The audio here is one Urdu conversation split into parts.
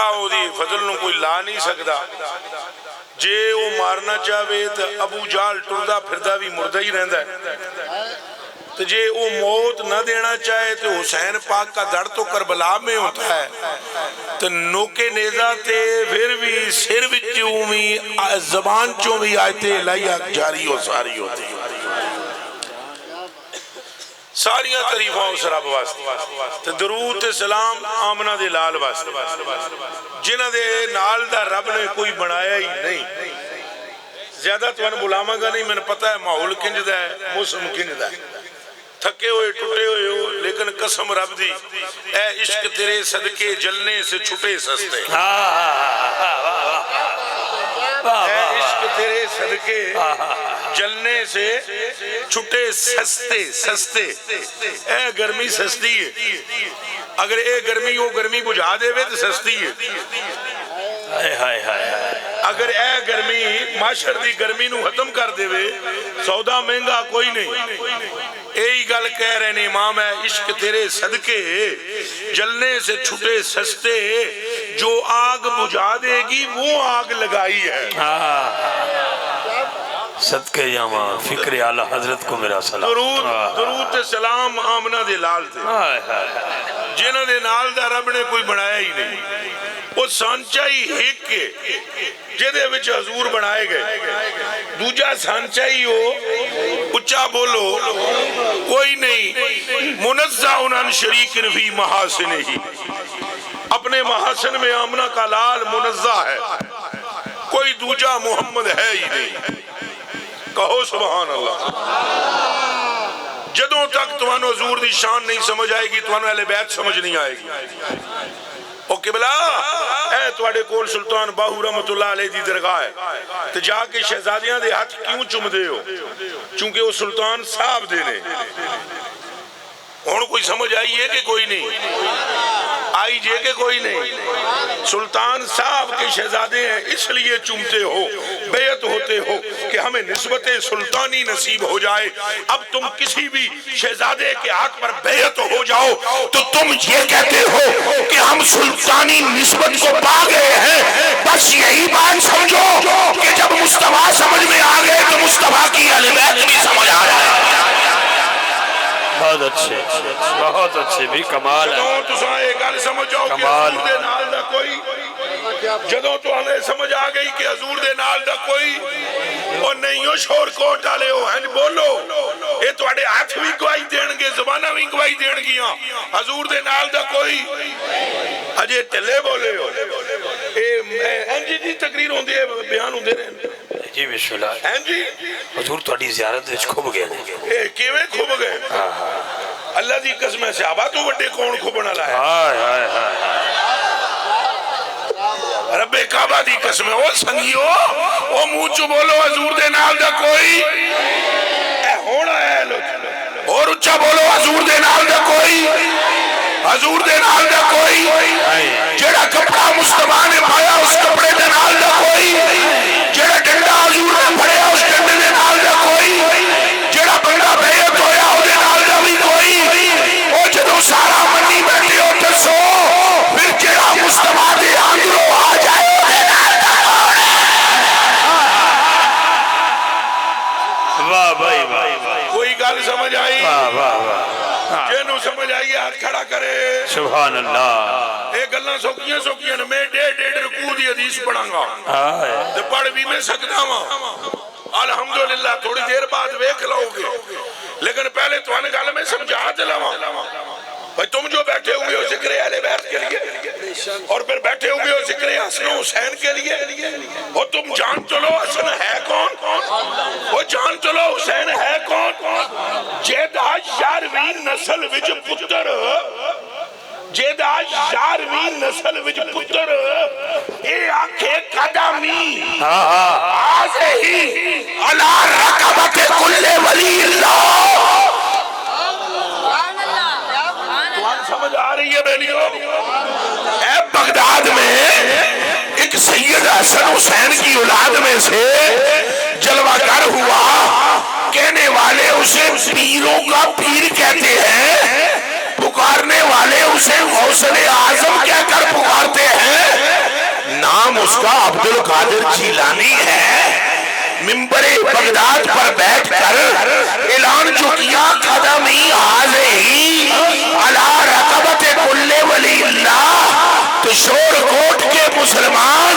دھکا او دی فضل نو کوئی لا نہیں سکدا جے وہ مارنا چاہے تو ابو جال ٹردا پھردا بھی مردہ ہی رہندا ہے تو جے وہ موت نہ دینا چاہے تو حسین پاک کا در تو کربلا میں ہوتا ہے تو نوکے نیزہ تے پھر بھی سر وچوں بھی زبان چوں بھی آیتے الہیہ جاری ہو ساری ہوتی ساریاں تعریفاں اس رب واسطے تے درود تے سلام آمنہ دے لال واسطے جنہ دے نال دا رب نے کوئی بنایا ہی نہیں زیادہ تو انہیں بلاما گا نہیں میں نے پتا ہے ماحول کنج دا ہے موسم کنج دا ہے تھکے ہوئے ٹوٹے ہوئے ہو لیکن قسم رب دی اے عشق تیرے صدقے جلنے سے چھٹے سستے اے عشق تیرے صدقے جلنے سے چھٹے سستے سستے اے گرمی سستی ہے اگر اے گرمی ہو گرمی بجھا دے وے تو سستی ہے اگر اے گرمی معاشر دی گرمی نو ختم کر دے وے سودا مہنگا کوئی نہیں یہی گل کہہ رہے ہیں امام ہے عشق تیرے صدقے جلنے سے چھٹے سستے جو آگ بجھا دے گی وہ آگ لگائی ہے صدقے یاما فکر اعلی حضرت کو میرا سلام درود سلام آمنہ دے لال تے جنہ دے نال دا رب نے کوئی بنایا ہی نہیں وہ سانچائی ایک کے جدے وچ حضور بنائے گئے دوجا سانچائی ہو اچھا بولو کوئی نہیں منزہ عن شریک فی محاسن ہی اپنے محاسن میں آمنہ کا لال منزہ ہے کوئی دوجا محمد ہے ہی نہیں کہو سبحان اللہ جدوں تک تمہانو حضور دی شان نہیں سمجھ آئے گی تمہانو اہل بیت سمجھ نہیں آئے گی او قبلہ اے تواڈے کول سلطان باہو رحمت اللہ علیہ دی درگاہ ہے تو جا کے شہزادیاں دے ہاتھ کیوں چم دے ہو چونکہ وہ سلطان صاحب دے نے اور کوئی سمجھ آئی ہے کہ کوئی نہیں آئی جے کہ کوئی نہیں سلطان صاحب کے شہزادے ہیں اس لیے چومتے ہو بیعت ہوتے ہو کہ ہمیں نسبت سلطانی نصیب ہو جائے اب تم کسی بھی شہزادے کے ہاتھ پر بیعت ہو جاؤ تو تم یہ کہتے ہو کہ ہم سلطانی نسبت کو پا گئے ہیں بس یہی بات سمجھو کہ جب مصطفیٰ سمجھ میں آ گئے تو مصطفیٰ کی اہل بیت بھی سمجھ آ رہا ہے بہت اچھے بھی کمال ہے تساں ایک گل سمجھو کہ حضور دے نال دا کوئی جدوں تو ہمیں سمجھ آ گئی کہ حضور دے نال دا کوئی اور نہیں ہو شور کوٹ ڈالے ہو ہیں بولو یہ تواڈے ہاتھ بھی گواہی دین گے زبانہ بھی گواہی دین گیاں حضور دے نال دا کوئی اجے ٹلے بولے ہو جی تقریر ہوندی ہے بیان ہوندے رہے جی بسم اللہ ہیں جی حضور تواڈی زیارت وچ کھب گئے اے کیویں کھب گئے اللہ دی قسم ہے صحابہ تو وڈے کون کھبن والا ہے رب کعبہ دی قسم ہے او سنگیو او منہ چ بولو حضور دے نال دا کوئی اے ہونا ہے اور اچھا بولو حضور دے نال دا کوئی حضور دے نال دا کوئی جڑا کپڑا مصطفیٰ نے پایا اس کپڑے دے نال دا کوئی جڑا ڈنڈا حضور نے پھڑیا اس ڈنڈے دے نال دا کوئی جڑا بندہ بیعت ہویا او دے نال دا بھی کوئی او جدوں سارا منی بیٹھے ہو تے سو پھر جڑا مصطفیٰ دے اندروں آ جائے او دے نال دا واہ بھائی واہ کوئی گل سمجھ آئی واہ واہ جنوں سمجھ آئی ہاتھ کھڑا کرے سبحان اللہ اے گلاں سوکیاں میں ڈیڑھ رکوع دی حدیث پڑھاں گا تے پڑھ بھی میں سکدا ہاں الحمدللہ تھوڑی دیر بعد ویکھ لو گے لیکن پہلے تو گل میں سمجھا دلاواں بھائی تم جو بیٹھے ہوئے ہو ذکر اہل بیت کے لیے اور پھر بیٹھے ہوئے ہو ذکر حسن و حسین کے لیے اور تم جان چلو حسن ہے کون وہ جان چلو حسین ہے کون جیدہ 11ویں نسل وچ پتر جیدہ 11ویں نسل وچ پتر اے آنکھیں قدمی آزے ہی علا رقبت کل ولی اللہ سمجھ آ رہی ہے بیلیو اے بغداد میں ایک سید حسن حسین کی اولاد میں سے جلوہ گر ہوا کہنے والے اسے پیروں کا پیر کہتے ہیں پکارنے والے اسے غوث اعظم کہہ کر پکارتے ہیں اس کا عبد القادر جیلانی ہے، منبر بغداد پر بیٹھ کر اعلان جو کیا قدمی حاضری علی رقبت کل ولی اللہ، تو شور کوٹ کے مسلمان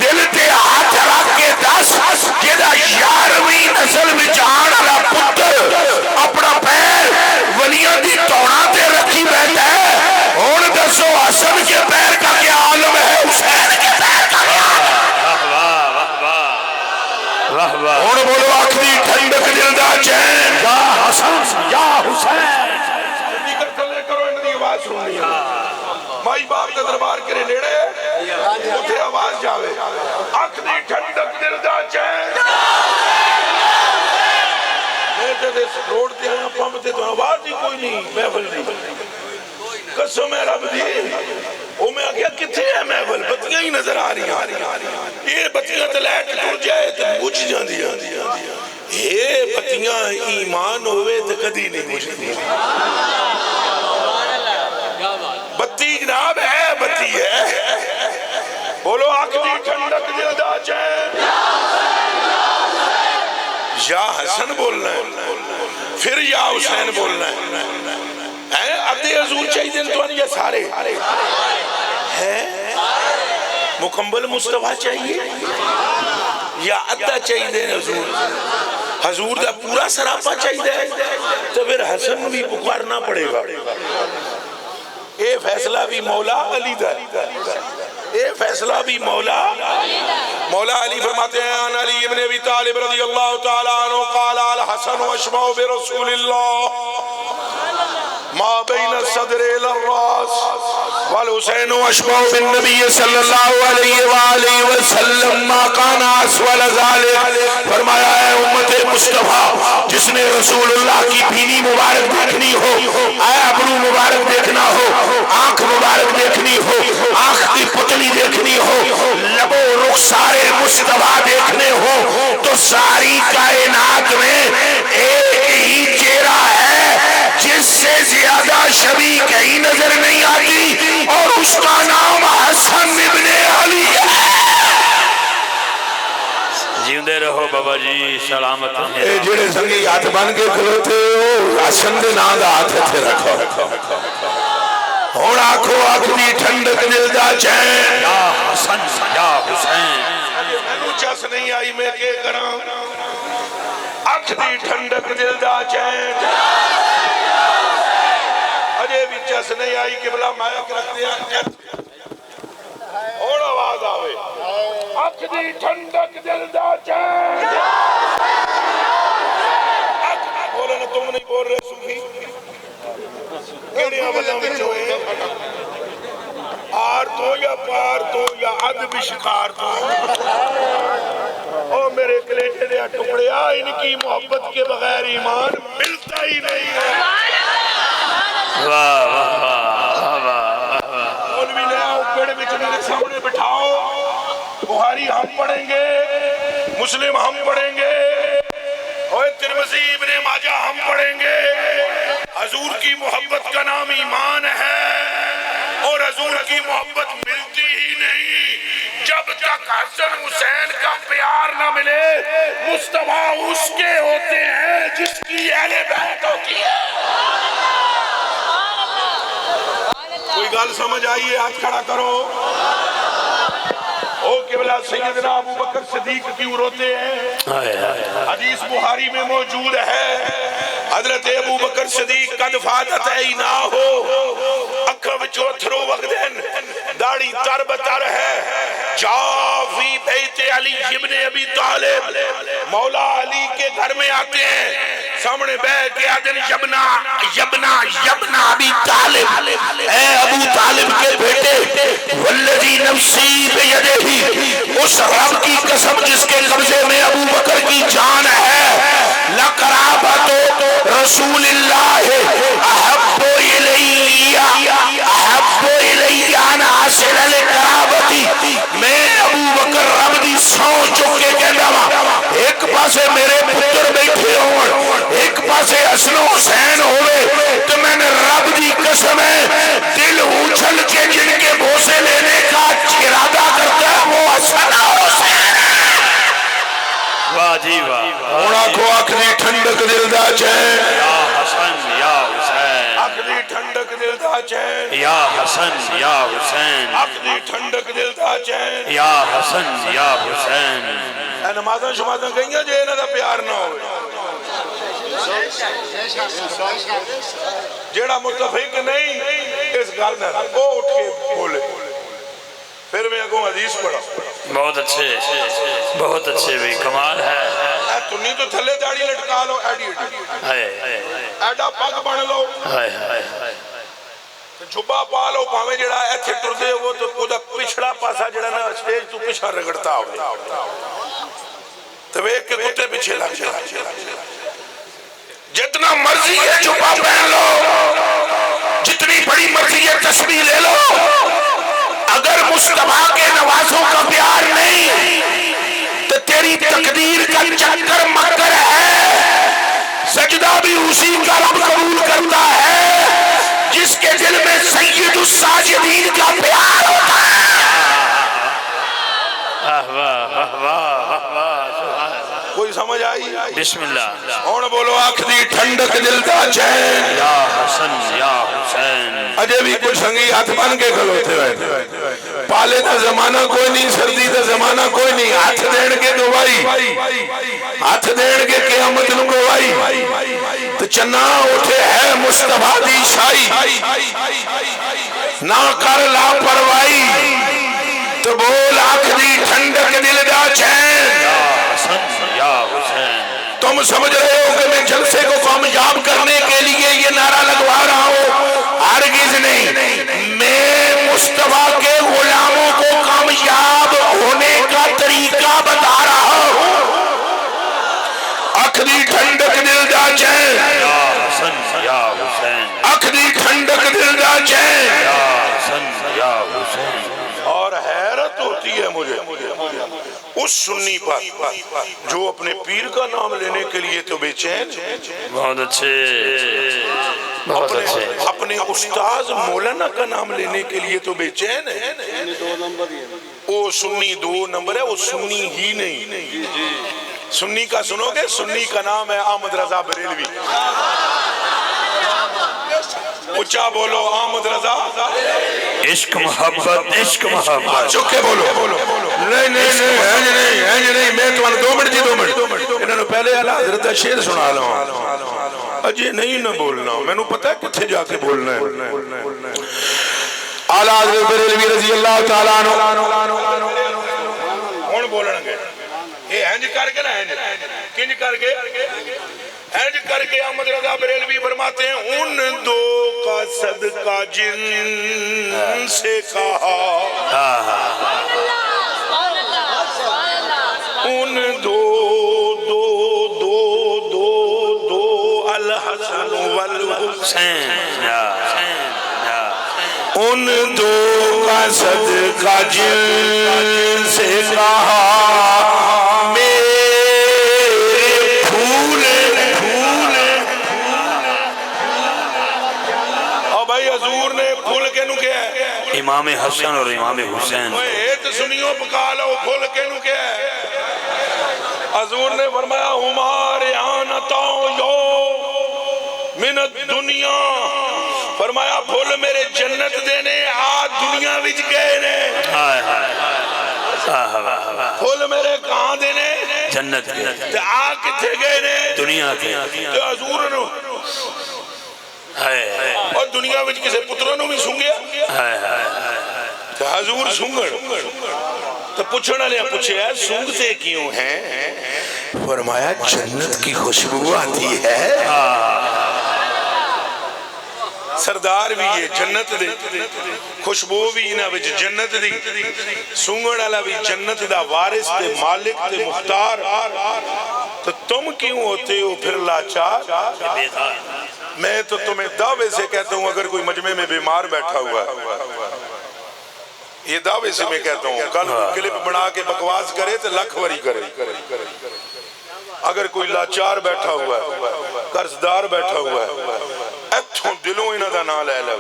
دل تے ہاتھ رکھ کے دس جدا 11ویں نسل وچ آن والا پتر اپنا پیر ولیاں دی توڑاں تے رکھی بیٹھا ہے، ہن دسو حسن کے پیر کا کیا عالم ہے، حسین کے پیر کا کیا عالم ہے؟ اور بولو آخری ٹھنڈک دل دا چین، یا حسن یا حسین۔ دیگر تھلے کرو، ان دی آواز سننی ہے، مائی باپ کا دربار کرے نیڑے اٹھے آواز جاوے، آخری ٹھنڈک دل دا چین۔ میں تے روڈ تے آیا پمپ تے تو آواز ہی کوئی نہیں، محفل نہیں، قسم ہے رب دی، وہ میں آگیا کتھے ہے محفل، بتیاں ہی نظر آ رہی ہیں، یہ بتیاں تے لائٹ ٹر جائے تے بجھ جاندی ہیں، یہ بتیاں ایمان ہوئے تے کدی نہیں بجھدی، بتی جناب ہے، بتی ہے، بولو آخری ٹھنڈک دل دا چین، یا حسن بولنا ہے پھر یا حسین بولنا ہے، ادھے حضور چاہیے دن تو یا سارے ہیں، مکمل مصطفیٰ چاہیے یا ادھا چاہیے دن حضور دا پورا سراپا چاہیے تو پھر حسن بھی پکارنا پڑے گا، اے فیصلہ بھی مولا علی دا، اے فیصلہ بھی مولا علی فرماتے ہیں، ان علی ابن ابی طالب رضی اللہ تعالیٰ عنہ قال الحسن اشبع برسول اللہ ما بین الصدر الى الراس والحسین اشبع بالنبی صلی اللہ علیہ وآلہ وسلم ما کان اسول ذالک، فرمایا ہے امت مصطفیٰ جس نے رسول اللہ کی بینی مبارک دیکھنی ہو، ابرو مبارک دیکھنا ہو، آنکھ مبارک دیکھنی ہو، آنکھ کی پتلی دیکھنی ہو، لبو رخسار مصطفیٰ دیکھنے ہو، تو ساری کائنات میں ایک ہی چہرہ ہے جس سے زیادہ شبیہ کہیں نظر نہیں آتی، اور اس کا نام حسن ابن علی ہے۔ جیندے رہو بابا جی، سلامت ہیں، اے جڑے سنگی ہاتھ بن کے کھلوتے ہو حسن دے نام دا ہاتھ اتھے رکھو، ہون آنکھو آخری ٹھنڈک دل دا چین، یا حسن یا حسین۔ میں چس نہیں آئی میں کہ کراں، آخری ٹھنڈک دل دا چین، اجے بھی چس نہیں آئی کہ بلا مائک رکھ دیا اور آواز آوے، آخری ٹھنڈک دل دا چین، بولے نا تم نہیں بول رہے صوفی کیڑے آوازوں میں چوئے، آر تو یا پار تو یا عدب شکار تو، او میرے کلیجے دیا ٹکڑیا، ان کی محبت کے بغیر ایمان ملتا ہی نہیں ہے۔ مولوی لے آؤ پیڑ بچ میرے سامنے بٹھاؤ، بخاری ہم پڑھیں گے، مسلم ہم پڑھیں گے، اور ترمذی ابن ماجہ ہم پڑھیں گے، حضور کی محبت کا نام ایمان ہے، اور حضور کی محبت ملتی ہی نہیں جب تک حسن حسین کا پیار نہ ملے۔ مصطفیٰ اس کے ہوتے ہیں جس کی اہل بیت ہوتی ہے۔ کوئی گل سمجھ آئیے؟ ہاتھ کھڑا کرو۔ او قبلہ سیدنا ابو بکر صدیق کیوں روتے ہیں؟ حدیث بخاری میں موجود ہے، حضرت ابو بکر صدیق قد فاتت عینا ہو، اکھا بچو اتھرو وقت دن، داڑھی تر بتر ہے، جا فی بیت علی ابن ابی طالب، مولا علی کے گھر میں آتے ہیں، سامنے بیٹھ کے آدن یبنا ابی طالب، اے ابو طالب کے بیٹے، والذی نفسی بیدہی، اس رب کی قسم جس کے قبضے میں ابو بکر کی جان ہے، لقرابت رسول اللہ احب الی ان اصل لقرابتی، میں ابو بکر رب دی سو چک کے کہندا وا، ایک پاسے میرے پتر بیٹھے ہون، ایک پاسے حسن حسین ہوئے، تو میں نے رب دی قسم ہے دل اچھل کے جن کے بوسے لینے کا ارادہ کرتا ہے وہ حسن واہ جی واہ ہن آکھو اکھ دی ٹھنڈک دل دا چین یا حسن یا حسین اکھ دی ٹھنڈک دل دا چین یا حسن یا حسین اکھ دی ٹھنڈک دل دا چین یا حسن یا حسین اے نمازاں شمازاں کہیں جے انہاں دا پیار نہ ہوئے جیڑا متفق نہیں اس گل نہ وہ اٹھ کے بولے پھر میں اگوں حدیث پڑھا بہت اچھے بھی کمال ہے اے تنی تو تھلے داڑھی لٹکا لو ایڈی ایڈا پگ بن لو جھبا پا لو پاویں جڑا ایتھے ٹردے وہ تو اودا پچھڑا پاسا جڑا نا سٹیج تو پیچھے رگڑتا ہو تو ایک کے کتے پیچھے لگ جائے جتنا مرضی ہے چھپا پہن لو جتنی بڑی مرضی ہے تسبیح لے لو اگر مصطفیٰ کے نوازوں کا پیار نہیں تو تیری تقدیر کا چکر مکر ہے سجدہ بھی اسی کا رب قبول کرتا ہے جس کے دل میں سید الساجدین کا پیار ہوتا ہے کوئی سمجھ آئی بسم اللہ اور بولو آنکھ دی ٹھنڈک دل دا چین یا حسن یا حسین اجے بھی کچھ سنگی ہاتھ بن کے کھلوتے ہوئے پالے دا زمانہ کوئی نہیں سردی دا زمانہ کوئی نہیں ہاتھ دین کے گوائی ہاتھ دین کے قیامت نو گوائی تو چنا اٹھے ہے مصطفیٰ دی شائی نہ کر لاپروائی تو بول آنکھ دی ٹھنڈک دل دا چین یا حسن یا حسین تم سمجھ رہے ہو کہ میں جلسے کو کامیاب کرنے کے لیے یہ نعرہ لگوا رہا ہوں ہرگز نہیں میں مصطفیٰ کے غلاموں کو کامیاب ہونے کا طریقہ بتا رہا ہوں اکھ دی ٹھنڈک دل دا چین یا حسن یا حسین اکھ دی ٹھنڈک دل دا چین یا حسن یا حسین اور حیرت ہوتی ہے مجھے اس سنی پر جو اپنے پیر کا نام لینے کے لیے تو بے چین بہت اچھے بہت اچھے اپنے استاذ مولانا کا نام لینے کے لیے تو بے چین ہے وہ سنی 2 نمبر ہے وہ سنی ہی نہیں سنی کا سنو گے سنی کا نام ہے احمد رضا بریلوی اچھا بولو احمد رضا عشق محبت چکے بولو نہیں نہیں میں تمہیں 2 منٹ جی 2 منٹ انہوں نے پہلے اعلیٰ حضرت کا شعر سنا لوں اجے نہیں نہ بولنا میں نے پتا ہے کتھے جا کے بولنا ہے اعلیٰ حضرت بریلوی رضی اللہ تعالیٰ عنہ کون بولنا گے یہ ہنج کر کے نا کنج کر کے ہنج کر کے احمد رضا بریلوی فرماتے ہیں ان 2 کا صدقہ جن سے کہا ان 2 الحسن والحسین ان 2 کا صدقہ جن سے کہا امام حسن اور امام حسین ایت سنیوں پکا لو کھول کے نو کیا ہے حضور نے فرمایا ہمارے آنتاؤں یو من الدنیا فرمایا پھول میرے جنت دینے آج دنیا وچ گئے نے پھول میرے کہاں دینے جنت کے آ کتھے گئے نے دنیا کے تو حضور نے اور دنیا وچ کسے پتروں نو بھی سنگیا تو حضور سنگڑ تو پوچھنا لیا پوچھے ہے سنگتے کیوں ہیں فرمایا جنت کی خوشبو آتی ہے سردار بھی یہ جنت دے خوشبو بھی انہاں وچ جنت دی سنگڑ والا بھی جنت دا وارث تے مالک تے مختار تو تم کیوں ہوتے ہو پھر لاچار میں تو تمہیں دعوے سے کہتا ہوں اگر کوئی مجمع میں بیمار بیٹھا ہوا ہے یہ دعوے سے میں کہتا ہوں کل کلپ بنا کے بکواس کرے تو لکھ وری کرے اگر کوئی لاچار بیٹھا ہوا ہے قرضدار بیٹھا ہوا ہے ایتھوں دلوں انہاں دا نام لے لو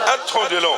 ایتھوں دلوں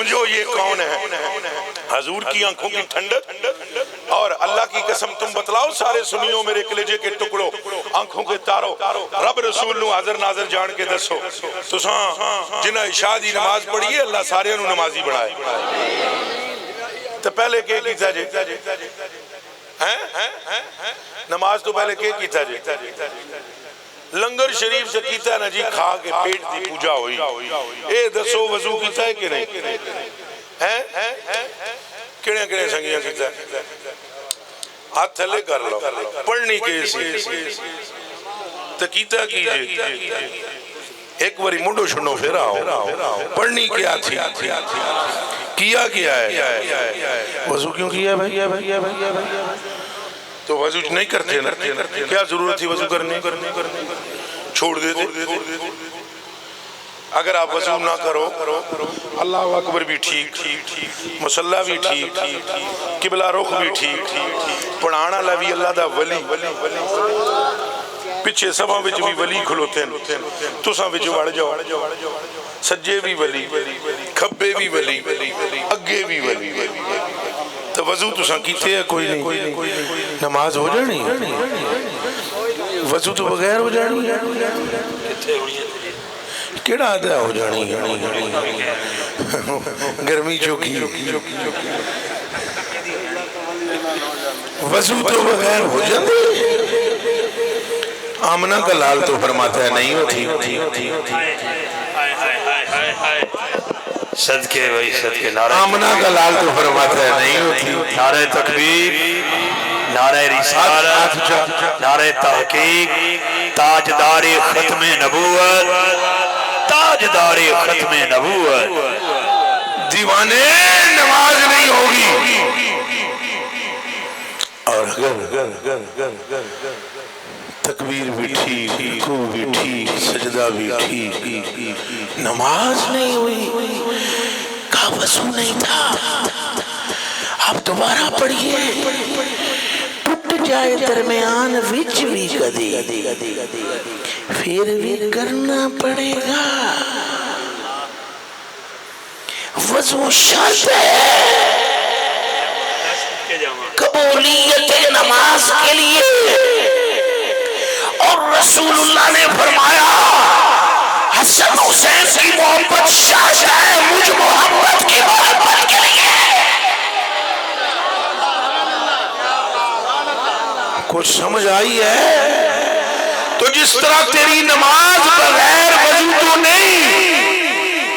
سمجھو یہ کون ہے؟ حضور کی آنکھوں کی ٹھنڈک اور اللہ کی قسم تم بتلاؤ سارے سنیو میرے کلیجے کے ٹکڑوں آنکھوں کے تاروں رب رسول نو حاضر ناظر جان کے دسو تساں جنہ عشاء دی نماز پڑھی ہے اللہ سارے نو نمازی بنائے تو پہلے کیا کیتا جی نماز تو پہلے کیا کیتا جی لنگر شریف سے کیتا ہے نا جی کھا کے پیٹ دی پوجا ہوئی اے دسو وضو کیتا ہے کہ نہیں کڑے کڑے سنگیاں کیتا ہے ہاتھ تھلے کر لو پڑھنی کیسی تو کیتا کیجئے ایک باری منڈو شنو پھیرا ہو پڑھنی کیا تھی کیا ہے وضو کیوں کیا ہے تو وضو نہیں کرتے نا کیا ضرورت تھی وضو کرنے چھوڑ دیتے اگر آپ وضو نہ کرو اللہ اکبر بھی ٹھیک مصلی بھی ٹھیک قبلہ رخ بھی ٹھیک پڑھانا لوی اللہ دا ولی پچھے سبا وچ بھی ولی کھلوتے ہیں تساں وچ وڑ جاؤ سجے بھی ولی کھبے بھی ولی اگے بھی ولی تو وضو تساں کیتے ہیں کوئی نہیں نماز ہو جانی وضو تو بغیر ہو جانی کیڑا آدھا ہو جانی گرمی چوکی وضو تو بغیر ہو جاتی آمنہ کا لال تو فرماتا ہے نہیں ہوتی صدقے وہی صدقے نعرہ آمنہ کا لال تو فرماتا ہے نہیں ہوتی نعرہ تکبیر نعرہ رسالت نعرہ تحقیق تاجدار ختم نبوت تاجدار ختم نبوت دیوانے نماز نہیں ہوگی اور اگر تکبیر بھی ٹھیک رکوع بھی ٹھیک سجدہ بھی ٹھیک نماز نہیں ہوئی کا وضو نہیں تھا آپ دوبارہ پڑھئے ٹوٹ جائے درمیان وچ بھی کدی پھر بھی کرنا پڑے گا وضو شرط ہے قبولیت نماز کے لیے اور رسول اللہ نے فرمایا حسن حسین کی محبت شرط ہے مجھ محبت کی محبت کے لیے کچھ سمجھ آئی ہے تو جس طرح تیری نماز بغیر وضو تو نہیں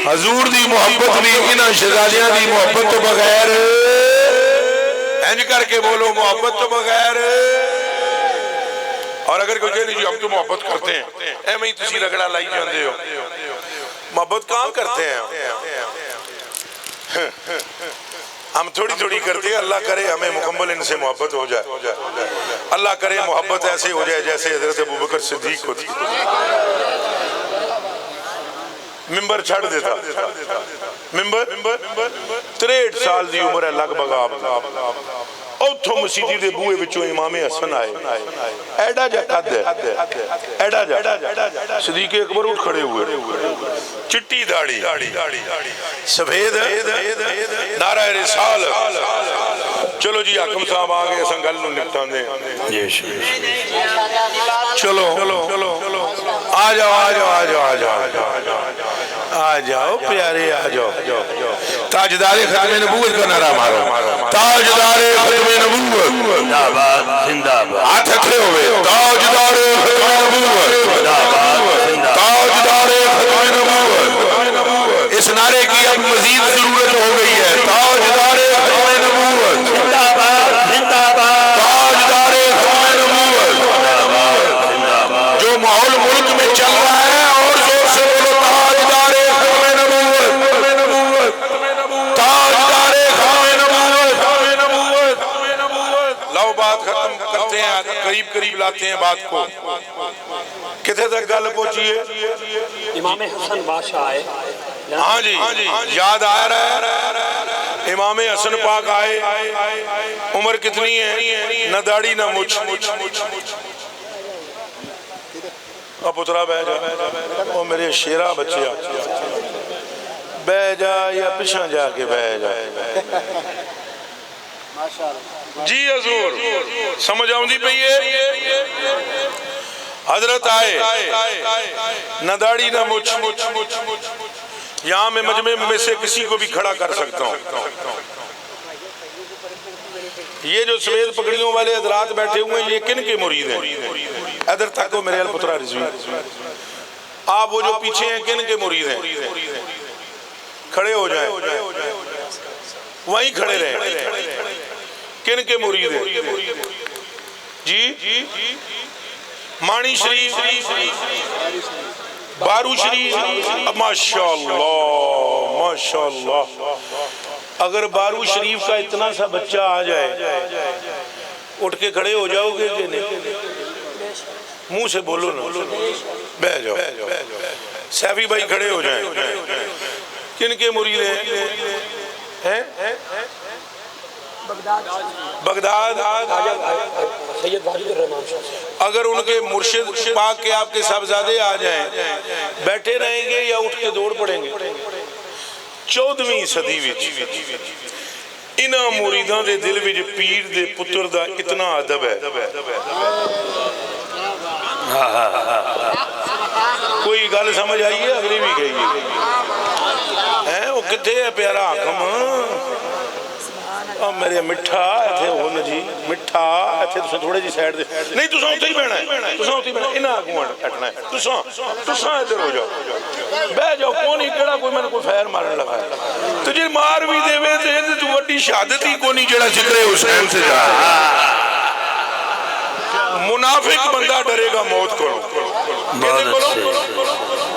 حضور دی محبت بھی انہاں شہزادیاں دی محبت تو بغیر انج کر کے بولو محبت تو بغیر اور اگر کوئی کہے جی ہم تو محبت کرتے ہیں اے میں تسی رگڑا لائی جاندے ہو محبت کہاں کرتے ہیں ہم تھوڑی تھوڑی کرتے ہیں اللہ کرے ہمیں مکمل ان سے محبت ہو جائے اللہ کرے محبت ایسے ہو جائے جیسے حضرت ابوبکر صدیق ہوتی ممبر چھڑ دیتا ممبر 63 سال دی عمر ہے لگ بھگ آپ اوتھو مسیدی دے بوئے بچوں امام حسن آئے ایڈا جا قد ہے ایڈا جا صدیق اکبر اٹھ کھڑے ہوئے چٹی داڑھی سفید نعرہ رسالت چلو جی حاکم صاحب آگے سنگل نو نپٹان دیں چلو آ جاؤ پیارے آ جاؤ تاجدار ختم نبوت کا نعرہ مارو تاجدار ختم نبوت ہاتھ کھڑے ہوئے تاجدار ختم نبوت تاجدار ختم نبوت اس نعرے کی اب مزید ضرورت ہو گئی ہے تاجدار ختم نبوت تاجدار ختم نبوت جو ماحول ملک میں چل رہا ہے اور زور سے بولو تاجدار ختم نبوت تاجدار ختم نبوت لو بات ختم کرتے ہیں قریب لاتے ہیں بات کو کتنے تک گل پہنچیے امام حسن بادشاہ آئے ہاں جی یاد آ رہا ہے امام حسن پاک آئے عمر کتنی ہے نہ داڑھی نہ مچھ اب پترا بہ جا او میرے شیرہ بچے بہ جا یا پیچھے جا کے بہ جا جی حضور سمجھ آؤندی پئی ہے حضرت آئے نہ داڑھی نہ مچھ یہاں میں مجمع میں سے کسی کو بھی کھڑا کر سکتا ہوں یہ جو سفید پگڑیوں والے حضرات بیٹھے ہوئے ہیں یہ کن کے مرید ہیں ادھر تک میرے الپترا رضوی آپ وہ جو پیچھے ہیں کن کے مرید ہیں کھڑے ہو جائیں وہیں کھڑے رہیں کن کے مرید ہیں جی مانی شریف بارو شریف ماشاءاللہ اگر بارو شریف کا اتنا سا بچہ آ جائے اٹھ کے کھڑے ہو جاؤ گے کہ نہیں منہ سے بولو نا بہ جاؤ سیفی بھائی کھڑے ہو جائیں کن کے مرید ہیں بغداد اگر ان کے مرشد پاک کے آپ کے صاحبزادے آ جائیں بیٹھے رہیں گے یا اٹھ کے دوڑ پڑیں گے 14ویں صدی وچ انہاں مریداں دے دل وچ پیر دے پتر دا اتنا ادب ہے کوئی گل سمجھ آئی ہے اگلی بھی گئی ہے وہ کتے ہے پیارا حاکم میرے مٹھا ایتھے ہون جی مٹھا ایتھے تساں تھوڑے جی سائیڈ دے نہیں تساں اوتھے ہی بیٹھنا ہے تساں اوتھے ہی بیٹھنا انہاں اگوں ہٹنا ہے تساں ادھر ہو جاؤ بہ جاؤ کون ہی کیڑا کوئی میں نے کوئی فیر مارن لگا ہے تو جی مار بھی دے وے تے تو وڈی شہادت ہی کونی جڑا ذکر حسین سے جا منافق بندہ ڈرے گا موت کو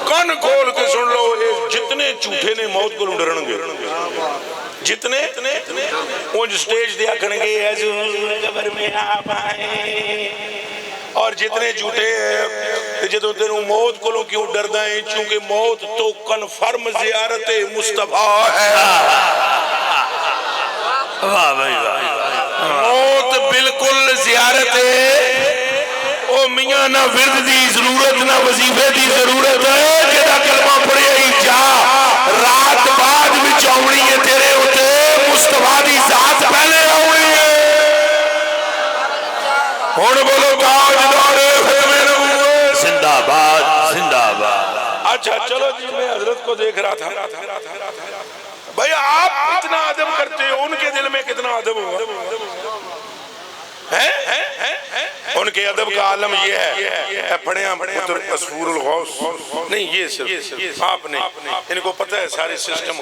کن کھول کے سن لو جتنے جھوٹے نے موت کو ڈرن گے جتنے اونج سٹیج دیا کریں گے حضور قبر میں آپ آئیں اور جتنے جھوٹے ہیں جدوں تینوں موت کو کیوں ڈردا ہے چونکہ موت تو کنفرم زیارت مصطفیٰ ہے موت بالکل زیارت ہے او میاں نہ ورد دی ضرورت نہ وظیفے دی ضرورت ہے جدا کلمہ پڑھے ہی جا رات بعد بھی چاؤنی ہے تیرے ہوتے مصطفیٰ دی ذات پہلے ہوئی ہے ہون بولو تاجدار ختم نبوت زندہ باد زندہ باد اچھا چلو جی میں حضرت کو دیکھ رہا تھا بھئی آپ اتنا ادب کرتے ہو ان کے دل میں کتنا ادب ہوگا ان کے ادب کا عالم یہ ہے پڑھیں پتر اسفور الغوث نہیں یہ صرف آپ نے ان کو پتہ ہے سارے سسٹم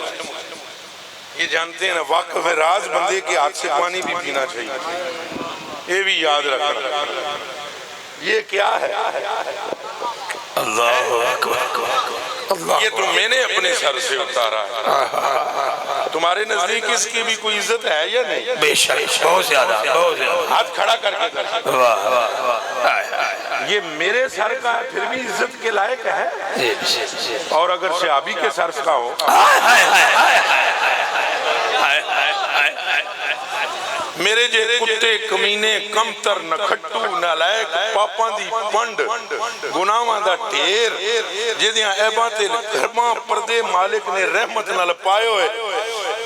یہ جانتے ہیں نا واقف راز بندے کے ہاتھ سے پانی بھی پینا چاہیے یہ بھی یاد رکھنا یہ کیا ہے اللہ اکبر یہ تو میں نے اپنے سر سے اتارا ہے تمہارے نزدیک اس کی بھی کوئی عزت ہے یا نہیں بے شک بہت زیادہ ہاتھ کھڑا کر کے کر یہ میرے سر کا ہے پھر بھی عزت کے لائق ہے اور اگر صحابی کے سر کا ہو میرے جے کتے کمینے کمتر نہ کھٹو نہ لائق پاپاں دی پنڈ گناہاں دا ٹھیر جدیاں ایباں تے گھرماں پردے مالک نے رحمت نہ لپائے ہوئے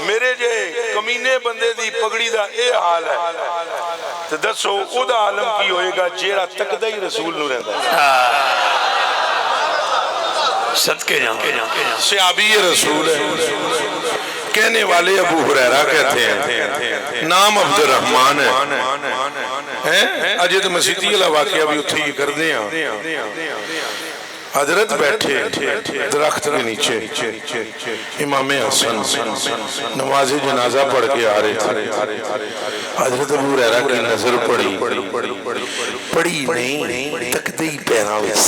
میرے جے کمینے بندے دی پگڑی دا اے حال ہے تو دسو او دا عالم کی ہوئے گا جیڑا تکدہ ہی رسول نو رہتا ہے صدقے جاؤں صحابی رسول ہے کہنے والے ابو ہریرہ کہتے ہیں نام عبد الرحمن ہے اجد مسیحی اللہ واقعہ بھی اتھی ہی کر دیں حضرت بیٹھے درخت کے نیچے امام حسن نماز جنازہ پڑھ کے آ رہے تھے حضرت ابو ہریرہ کی نظر پڑی نہیں تکدی پیراں وچ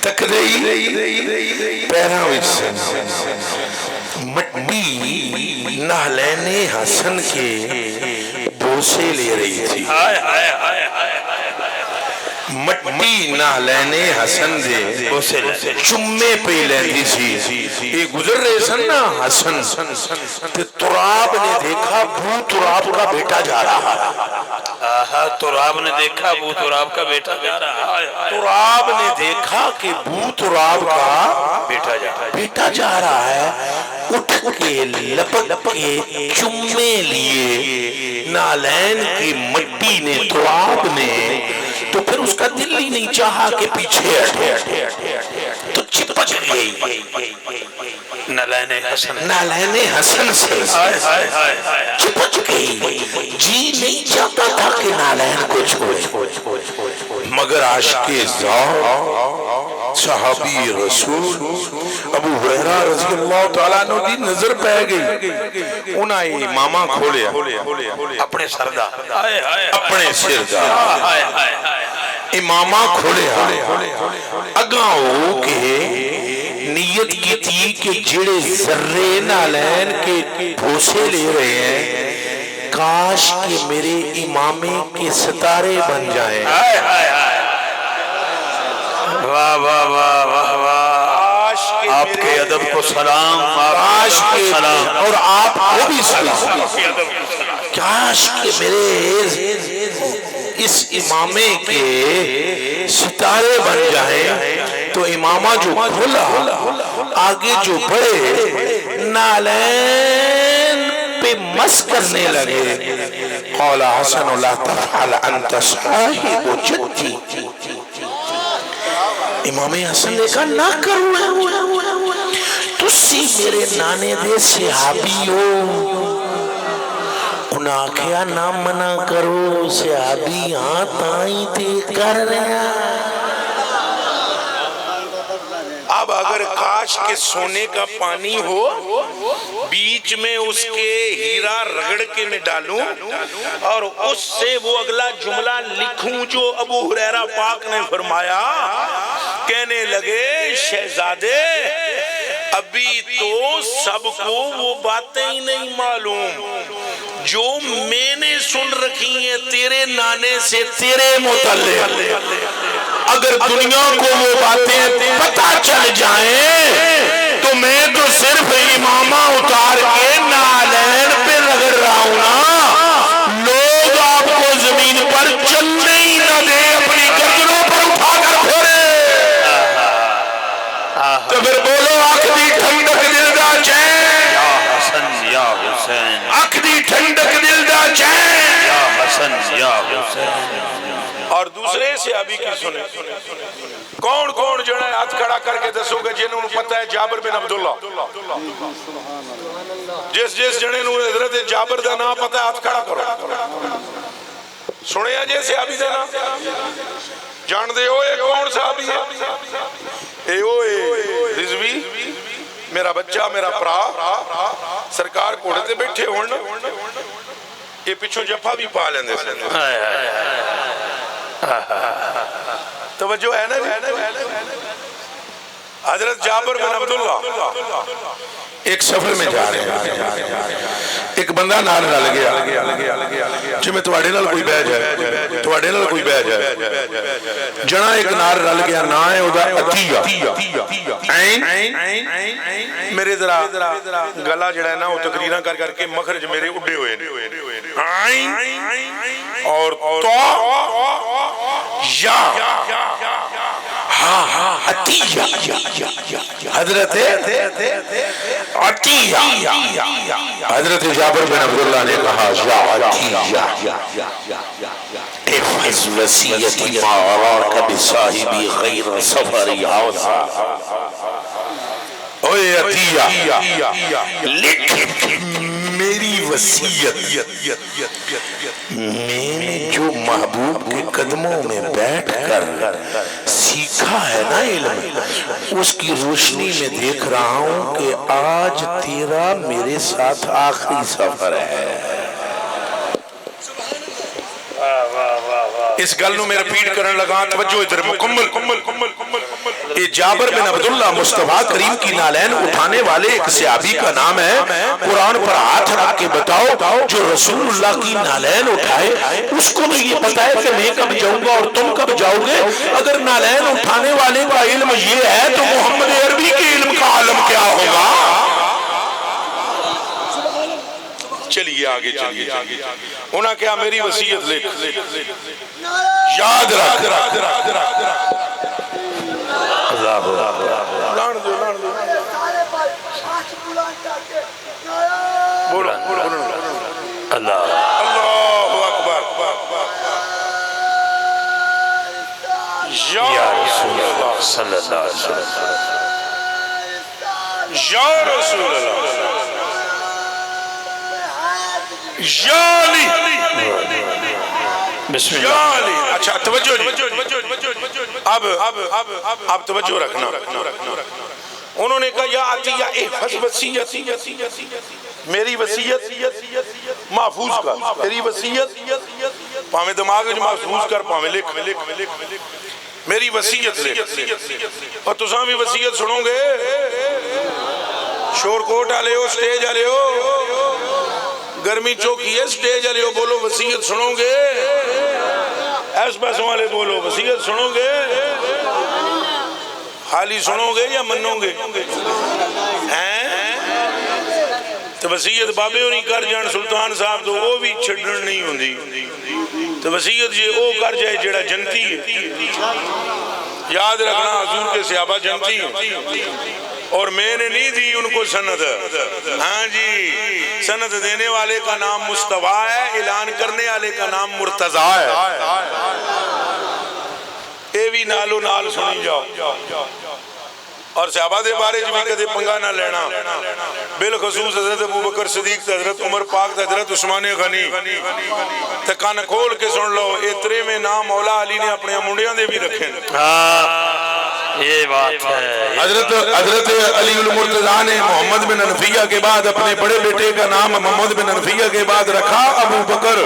تکدی پیراں وچ مٹی نالین حسن کے بوسے لے رہی تھی مٹی نالین حسن دے چمے پہ لیندی سی یہ گزر رہے سن نا حسن تے تراب نے دیکھا بو تراب کا بیٹا جا رہا تراب نے دیکھا ابو تراب کا بیٹا جا رہا تراب نے دیکھا کہ بو تراب کا بیٹا جا رہا ہے، اٹھ کے لپک کے چمے لیے نالین کی مٹی نے، تراب نے، تو پھر اس کا دل ہی نہیں چاہا کہ پیچھے ہٹے، تو چپک گئی نالین حسن سے، چپک گئی، جی نہیں چاہتا تھا کہ نالین کو چھوڑے، مگر عاشق ذات صحابی رسول ابو ہریرہ رضی اللہ تعالیٰ عنہ دی نظر پہ گئی، انہیں امامہ کھولیا اپنے سردار، اپنے سردار امامہ کھولیا، اگاں ہو کے نیت کی تھی کہ جڑے ذرے نالین کے بھوسے لے رہے ہیں کاش کہ میرے امامے کے ستارے بن جائیں۔ واہ واہ واہ واہ واہ، آپ کے ادب کو سلام، کاش کے سلام، اور آپ کو بھی سلام، کاش کہ میرے اس امامے کے ستارے بن جائیں۔ تو امامہ جو کھلا آگے جو بڑھے نالین پہ مس کرنے لگے، قال حسن لا تفعل انت صاحب جدی، امام حسن نے کہا نہ کرو، تسی میرے نانے دے صحابی ہو، انہاں آکھیا نہ منع کرو، صحابی ہاں تائیں تے کر رہے ہیں۔ اب اگر کاش کے سونے کا پانی ہو، بیچ میں اس کے ہیرا رگڑ کے میں ڈالوں اور اس سے وہ اگلا جملہ لکھوں جو ابو ہریرہ پاک نے فرمایا، کہنے لگے شہزادے ابھی تو سب کو وہ باتیں ہی نہیں معلوم جو میں نے سن رکھی ہیں تیرے نانے سے تیرے متعلق، اگر دنیا کو وہ باتیں پتہ چل جائیں تو میں تو صرف امامہ اتار کے نالین پہ رگڑ رہا ہوں نا، لوگ آپ کو زمین پر چلنے ہی نہ دے، اپنی گردنوں پر اٹھا کر پھیرے۔ تو پھر بولو آنکھ دی ٹھنڈک دل دا چین، یا حسن یا حسین، آنکھ دی ٹھنڈک دل دا چین، یا حسن یا حسین۔ اور دوسرے سے ابھی کی سنے، کون کون جڑا ہے ہاتھ کھڑا کر کے دسو گے جنہوں پتہ ہے جابر بن عبداللہ، جس جڑے نو حضرت جابر دا نام پتہ ہے ہاتھ کھڑا کرو، سنے ہیں جیسے ابھی دا نام جان دے ہوئے کون صحابی ہے؟ اے ہوئے رضوی میرا بچہ میرا پرا سرکار کوڑے تے بیٹھے ہونا، یہ پچھوں جفا بھی پا لیندے سے، توجہ ہے نا حضرت جابر بن عبداللہ ایک سفر میں جا رہے ہیں، ایک بندہ نال رل گیا جی میں تواڈے نال کوئی بہ جائے، تواڈے نال کوئی بہ جائے، جنا ایک نال رل گیا نا ہے ادا عطیہ، میرے ذرا گلا جڑا ہے نا وہ تقریرہ کر کر کے مخرج میرے اڈے ہوئے اور تو یا عطیہ، حضرت عطیہ، حضرت جابر بن عبداللہ نے کہا یا عطیہ احفظ وصیتی ما اراک بصاحبی غیر سفر یعودا، اوے عطیہ لکھ میری وصیت، میں نے جو محبوب کے قدموں میں بیٹھ کر سیکھا ہے نا علم، اس کی روشنی میں دیکھ رہا ہوں کہ آج تیرا میرے ساتھ آخری سفر ہے۔ اس گل نو میرا پیڑ کرن لگا، توجہ ادھر مکمل، یہ جابر بن عبداللہ مصطفیٰ کریم کی نالین اٹھانے والے ایک صحابی کا نام ہے، قرآن پر ہاتھ رکھ کے بتاؤ جو رسول اللہ کی نالین اٹھائے اس کو نہیں یہ پتا ہے کہ میں کب جاؤں گا اور تم کب جاؤ گے؟ اگر نالین اٹھانے والے کا علم یہ ہے تو محمد عربی کے علم کا عالم کیا ہوگا؟ چلیے آگے چلیے، انہاں کیا میری وصیت لکھ، یاد رکھ، لان دو بولو اللہ اللہ اکبر یا رسول اللہ صلی اللہ علیہ وسلم یا رسول اللہ یا علی بسم یا اللہ علی اچھا توجہ اب توجہ رکھنا انہوں نے کہا یا عطیہ احفظ وصیتی میری وصیت محفوظ کر میری وصیت پاویں دماغ جو محفوظ کر پاویں لکھ میری وصیت لکھ اور تساں بھی وصیت سنو گے شور کوٹ آلے ہو سٹیج آلے ہو گرمی چوکی ہے سٹیج آلے ہو بولو وصیت سنو گے ایس پیسوں والے بولو وصیت سنو گے خالی سنو گے یا منو گے تو وصیت بابے ہونی کر جان سلطان صاحب تو وہ بھی چھڑن نہیں ہوندی تو وصیت یہ او کر جائے جڑا جنتی ہے یاد رکھنا حضور کے صحابہ جنتی ہیں اور میں نے نہیں دی ان کو سند ہاں جی سند دینے والے کا نام مصطفیٰ ہے اعلان کرنے والے کا نام مرتضیٰ ہے اے بھی نالو نال سنی جاؤ اور صحابہ دے بارے جو بھی کدے پنگا نہ لینا بالخصوص حضرت ابوبکر صدیق حضرت عمر پاک حضرت عثمان غنی تکان کھول کے سن لو اترے میں نام مولا علی نے اپنے منڈیاں دے بھی رکھے یہ بات ہے حضرت علی المرتضیٰ نے محمد بن حنفیہ کے بعد اپنے بڑے بیٹے کا نام محمد بن حنفیہ کے بعد رکھا ابو بکر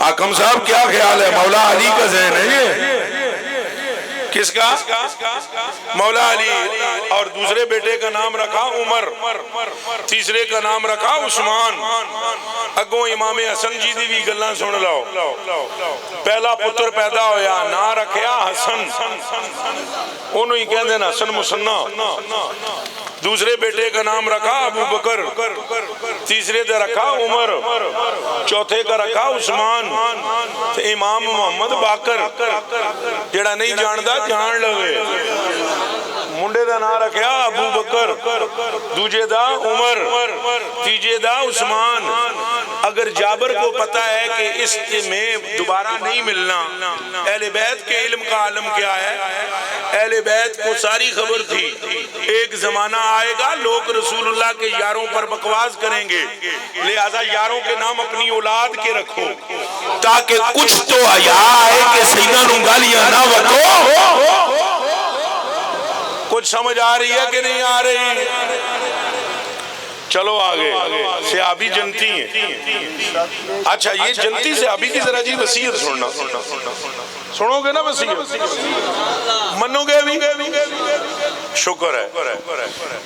حاکم صاحب کیا خیال ہے مولا علی کا ذہن ہے یہ کس کا مولا علی اور دوسرے بیٹے کا نام رکھا عمر تیسرے کا نام رکھا عثمان اگوں امام حسن جی دی بھی گلاں سن لو پہلا پتر پیدا ہویا نہ رکھیا حسن انہوں ہی کہندے نا حسن مسنہ دوسرے بیٹے کا نام رکھا ابو بکر تیسرے کا رکھا عمر چوتھے کا رکھا عثمان تو امام محمد باقر جڑا نہیں جاندہ جان لوے منڈے دا نام رکھیا ابو بکر دوجے دا عمر تیجے دا عثمان اگر جابر کو پتا ہے کہ اس میں دوبارہ نہیں ملنا اہل بیت کے علم کا عالم کیا ہے اہل بیت کو ساری خبر تھی ایک زمانہ آئے گا لوگ رسول اللہ کے یاروں پر بکواس کریں گے لہذا یاروں کے نام اپنی اولاد کے رکھو تاکہ کچھ تو حیا آئے کہ سیدہ نوں گالیاں نہ وکو کچھ سمجھ آ رہی ہے کہ نہیں آ رہی چلو آگے صحابی جنتی ہیں اچھا یہ جنتی صحابی کی ذرا جی وصیت سننا سنو گے نا وصیت منو گے بھی شکر ہے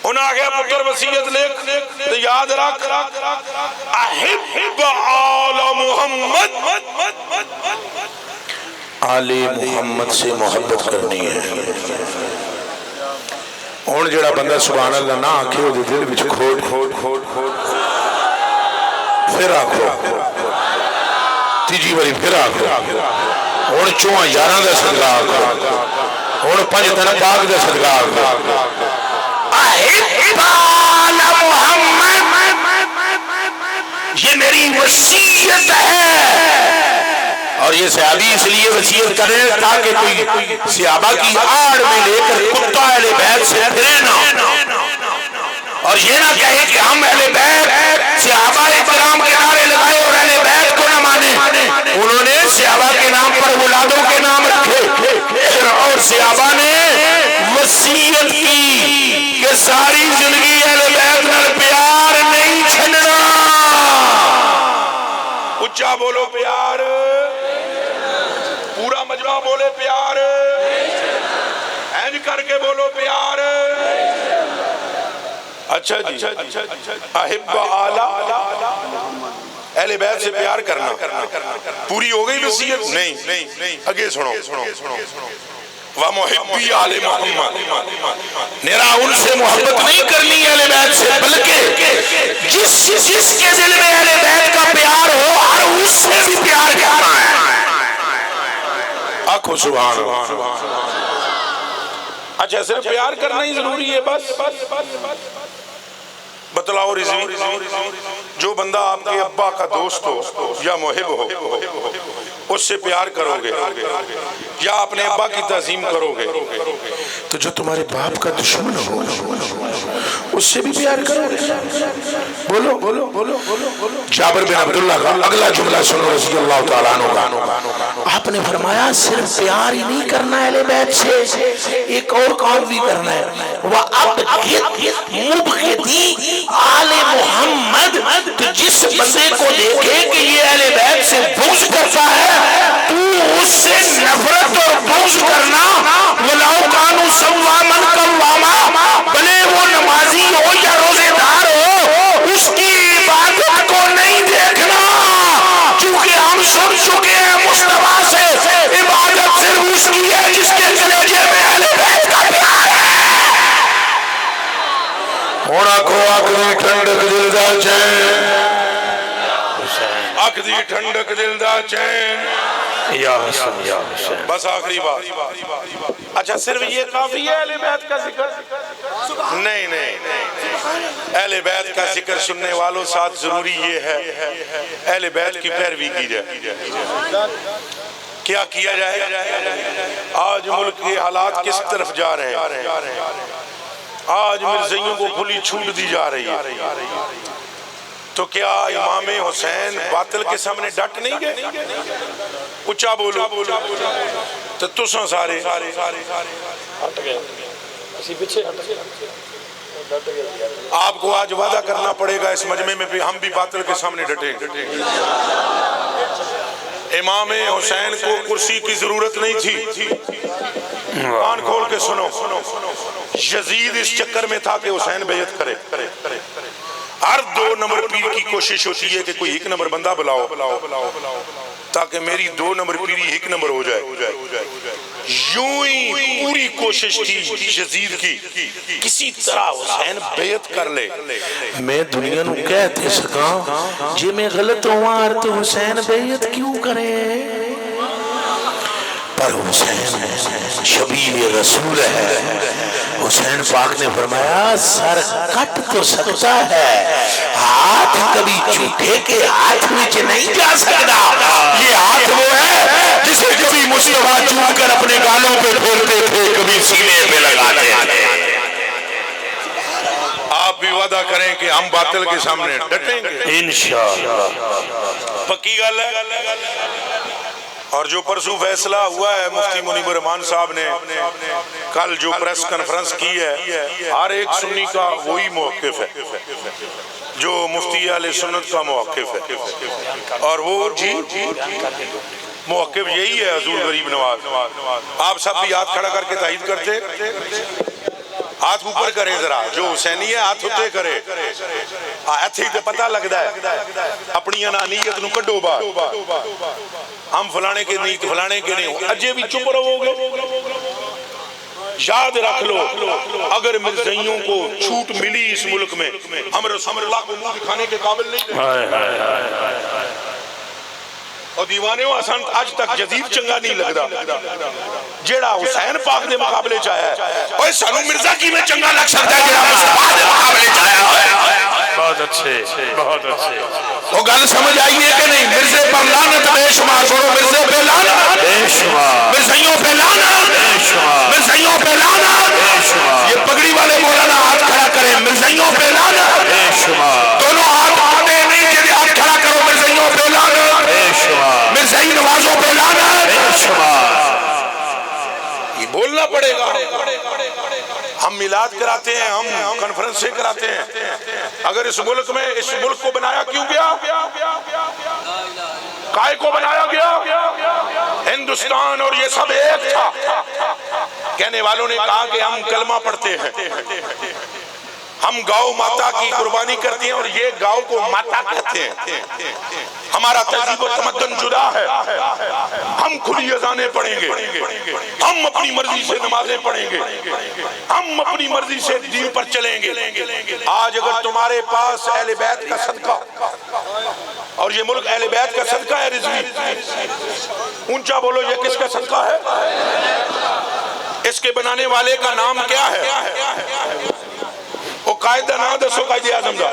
انہوں آگے پتر وصیت لکھ تو یاد رکھ احب آل محمد آل محمد سے محبت کرنی ہے ہون جڑا بندہ سبحان اللہ نہ آکھے وہ دل وچ کھوٹ پھر آکھو تیجی باری پھر آکھو ہون چوہاں یاراں دا صدقہ آکھو ہون پنج تن پاک دا صدقہ آکھو احب آل محمد یہ میری وصیت ہے اور یہ صحابی اس لیے وصیت کرے تاکہ کوئی صحابہ کی آڑ میں لے کر کتا اہل بیت سے پھرے نہ اور یہ نہ کہے کہ ہم اہل بیت صحابہ کرام کے نعرے لگائے اور اہل بیت کو نہ مانے انہوں نے صحابہ کے نام پر اولادوں کے نام رکھے اور صحابہ نے وصیت کی کہ ساری زندگی اہل بیت نال پیار نہیں چھننا اچھا بولو پیار پورا مجمع بولے پیار اینج کر کے بولو پیار اچھا جی احب آلہ اہل بیت سے پیار کرنا پوری ہو گئی وصیت نہیں اگے سنو وَمُحِبِّي آلِ محمد میرا ان سے محبت نہیں کرنی اہل بیت سے بلکہ جس کے دل میں اہل بیت کا پیار ہو ہر اس سے بھی پیار کرنا ہے آنکھو سبحان اللہ اچھا صرف پیار کرنا ہی ضروری ہے بس؟ بتلاؤ رضوی، جو بندہ آپ کے ابا کا دوست ہو یا محب ہو اس سے پیار کرو گے یا اپنے ابا کی تعظیم کرو گے، تو جو تمہارے باپ کا دشمن ہو اس سے بھی پیار کرو گے؟ بولو بولو بولو بولو۔ جابر بن عبداللہ کا اگلا جملہ سنو رضی اللہ تعالیٰ عنہ کا، آپ نے فرمایا صرف پیار ہی نہیں کرنا اہل بیت سے، ایک اور کام بھی کرنا ہے، وَأَبْغِضْ مُبْغِضِي آل محمد، تو جس بندے کو دیکھے کہ یہ اہل بیت سے بغض کرتا ہے تو اس سے نفرت اور بغض کرنا، وَلَوْ كَانُوا صَوَّامًا قَوَّامًا، بھلے وہ نمازی ہو یا روزے دار ہو، اس کی عبادت کو نہیں دیکھنا، چونکہ ہم سن چکے ہیں مصطفیٰ سے عبادت صرف اس کی ہے جس کے کلیجے میں اہل بیت کا پیار ہے۔ ہونا کو آخری ٹھنڈک دل دا چین، آخری ٹھنڈک دل دا چین، یا حسن یا حسین۔ بس آخری بات۔ اچھا صرف یہ کافی ہے اہل بیت کا ذکر؟ نہیں نہیں، اہل بیت کا ذکر سننے والوں ساتھ ضروری یہ ہے اہل بیت کی پیروی کی جائے۔ کیا کیا جائے؟ آج ملک کے حالات کس طرف جا رہے ہیں؟ آج مرزائیوں کو کھلی چھوٹ دی جا رہی ہے، تو کیا امام حسین باطل کے سامنے ڈٹ نہیں گئے؟ اچھا بولو، تو تساں سارے آپ کو آج وعدہ کرنا پڑے گا اس مجمع میں بھی ہم بھی باطل کے سامنے ڈٹیں گے۔ امام حسین کو کرسی کی ضرورت نہیں تھی، کان کھول کے سنو، یزید اس چکر میں تھا کہ حسین بیعت کرے۔ ہر 2 نمبر پیر کی کوشش ہوتی ہے کہ کوئی 1 نمبر بندہ بلاؤ تاکہ میری 2 نمبر پیری 1 نمبر ہو جائے۔ یوں ہی پوری کوشش تھی یزید کی کسی طرح حسین بیعت کر لے۔ میں دنیا نو کہتے سکاں جی میں غلط ہوں تو حسین بیعت کیوں کرے، پر حسین شبیہ رسول ہے۔ حسین پاک نے فرمایا سر کٹ تو سکتا ہے، ہاتھ کبھی جھوٹے کے ہاتھ میں نہیں جا سکتا۔ یہ ہاتھ وہ ہے جسے کبھی مصطفیٰ چوم کر اپنے گالوں پہ پھیرتے تھے، کبھی سینے پہ لگاتے تھے۔ آپ بھی وعدہ کریں کہ ہم باطل کے سامنے ڈٹیں گے انشاءاللہ، پکی گل ہے۔ اور جو پرسوں فیصلہ ہوا ہے مفتی منیب الرحمان صاحب نے کل جو پریس کانفرنس کی ہے، ہر ایک سنی کا وہی موقف ہے جو مفتی اہل سنت کا موقف ہے، اور وہ جی موقف یہی ہے حضور غریب نواز۔ آپ سب بھی ہاتھ کھڑا کر کے تائید کرتے، ہاتھ اوپر کریں ذرا، جو حسینی ہے ہاتھ ہوتے کرے، ایتھے ہی تے پتہ لگتا ہے، اپنی انانیت نو کڈو باہر، ہم فلانے کے نہیں فلانے کے نہیں، اجے بھی چپ رہو گے۔ یاد رکھ لو اگر مرزائیوں کو چھوٹ ملی اس ملک میں، ہم رسول اللہ کو منہ دکھانے کے قابل نہیں ہیں۔ اور دیوانے ہو آسان آج تک جدید چنگا نہیں لگدا جیڑا حسین پاک دے مقابلے چاہیا ہے، اور سانو مرزا کی میں چنگا لگ سکتا ہے جیڑا مصطفیٰ دے مقابلے چاہیا ہے۔ بہت اچھے بہت اچھے۔ وہ گل سمجھ آئیے کہ نہیں؟ مرزے پر لعنت بے شمار، چھوڑو مرزے پہ لعنت بے شمار، مرزائیوں پہ لعنت بے شمار، مرزائیوں پہ لعنت بے شمار، یہ پگڑی والے مولانا ہاتھ کھڑا کریں، مرزائیوں پہ لعنت بے شمار، دونوں ہاتھ آتے نہیں کہ ہاتھ کھڑا کرو، مرزائیوں پہ لعنت بے شمار، مرزائی نوازوں پہ لعنت بے شمار۔ یہ بولنا پڑے گا۔ ہم میلاد کراتے ہیں، ہم کانفرنسیں کراتے ہیں، اگر اس ملک میں اس ملک کو بنایا کیوں گیا؟ کائے کو بنایا گیا؟ ہندوستان اور یہ سب ایک تھا۔ کہنے والوں نے کہا کہ ہم کلمہ پڑھتے ہیں، ہم گاؤں ماتا کی قربانی کرتے ہیں اور یہ گاؤں کو ماتا کہتے ہیں، ہمارا تہذیب و تمدن جدا ہے، ہم کھلی اذانیں پڑھیں گے، ہم اپنی مرضی سے نمازیں پڑھیں گے، ہم اپنی مرضی سے دین پر چلیں گے۔ آج اگر تمہارے پاس اہل بیت کا صدقہ، اور یہ ملک اہل بیت کا صدقہ ہے رضوی، اونچا بولو یہ کس کا صدقہ ہے؟ اس کے بنانے والے کا نام کیا ہے؟ وہ قائد دا نام دسو، قائد اعظم دا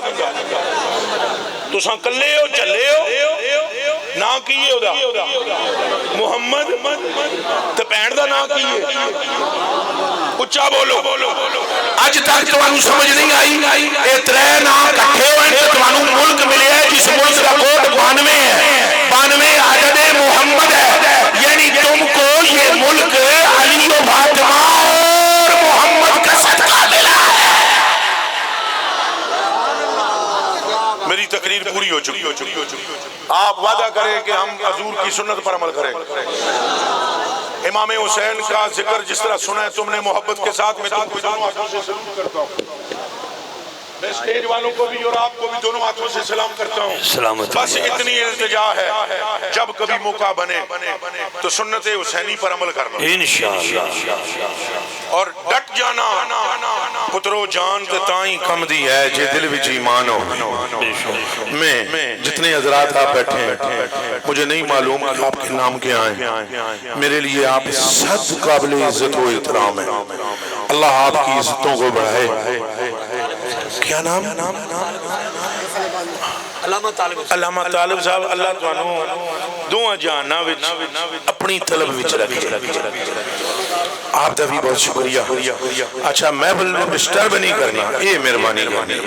تو ساں کلے ہو چلے ہو نام کیے ہو دا محمد تے بہن دا نام کیے اچھا بولو اج تک تمہیں سمجھ نہیں آئی اے ترے نام کٹھے ہوئے تے تمہیں ملک ملے ہے جس ملک کا کوٹ 92 ہے، 92 عدد محمد ہے، یعنی تم کو یہ ملک علی و فاطمہ اور محمد کا صدقہ ملا ہے۔ میری تقریر پوری ہو چکی، آپ وعدہ کریں کہ ہم حضور کی سنت پر عمل کریں۔ امام حسین کا ذکر جس طرح سنا ہے تم نے محبت کے ساتھ، میں تم کو دونوں ہاتھوں سے سلام کرتا ہوں، میں اسٹیج والوں کو بھی اور آپ کو بھی دونوں ہاتھوں سے سلام کرتا ہوں۔ بس اتنی التجا ہے جب کبھی موقع بنے تو سنت حسینی پر عمل کرنا انشاءاللہ، اور ڈٹ جانا۔ پترو جان تے تائیں کم دی ہے جے دل وچ ایمان ہو۔ میں جتنے حضرات آپ بیٹھے ہیں مجھے نہیں معلوم کہ آپ کے نام کیا ہیں، میرے لیے آپ سب قابل عزت و احترام ہیں، اللہ آپ کی عزتوں کو بڑھائے۔ کیا نام؟ علامہ طالب صاحب، اللہ تانوں دوہاں جہاناں وچ اپنی طلب وچ رکھے۔ آپ دا بھی بہت شکریہ۔ اچھا محفل میں ڈسٹرب نہیں کرنا، یہ مہربانی کرنی۔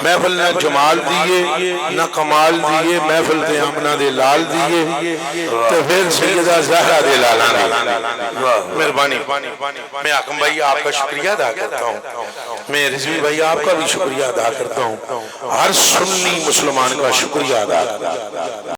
محفل نہ جمال دیئے نہ کمال دیئے، محفل دے آمنہ دے لال دیئے تو پھر سیدہ زہرہ دے لالان دیئے۔ مہربانی۔ میں حاکم بھائی آپ کا شکریہ ادا کرتا ہوں، میں رضوی بھائی آپ کا بھی شکریہ ادا کرتا ہوں، ہر سنی مسلمان کا شکریہ ادا کرتا ہوں۔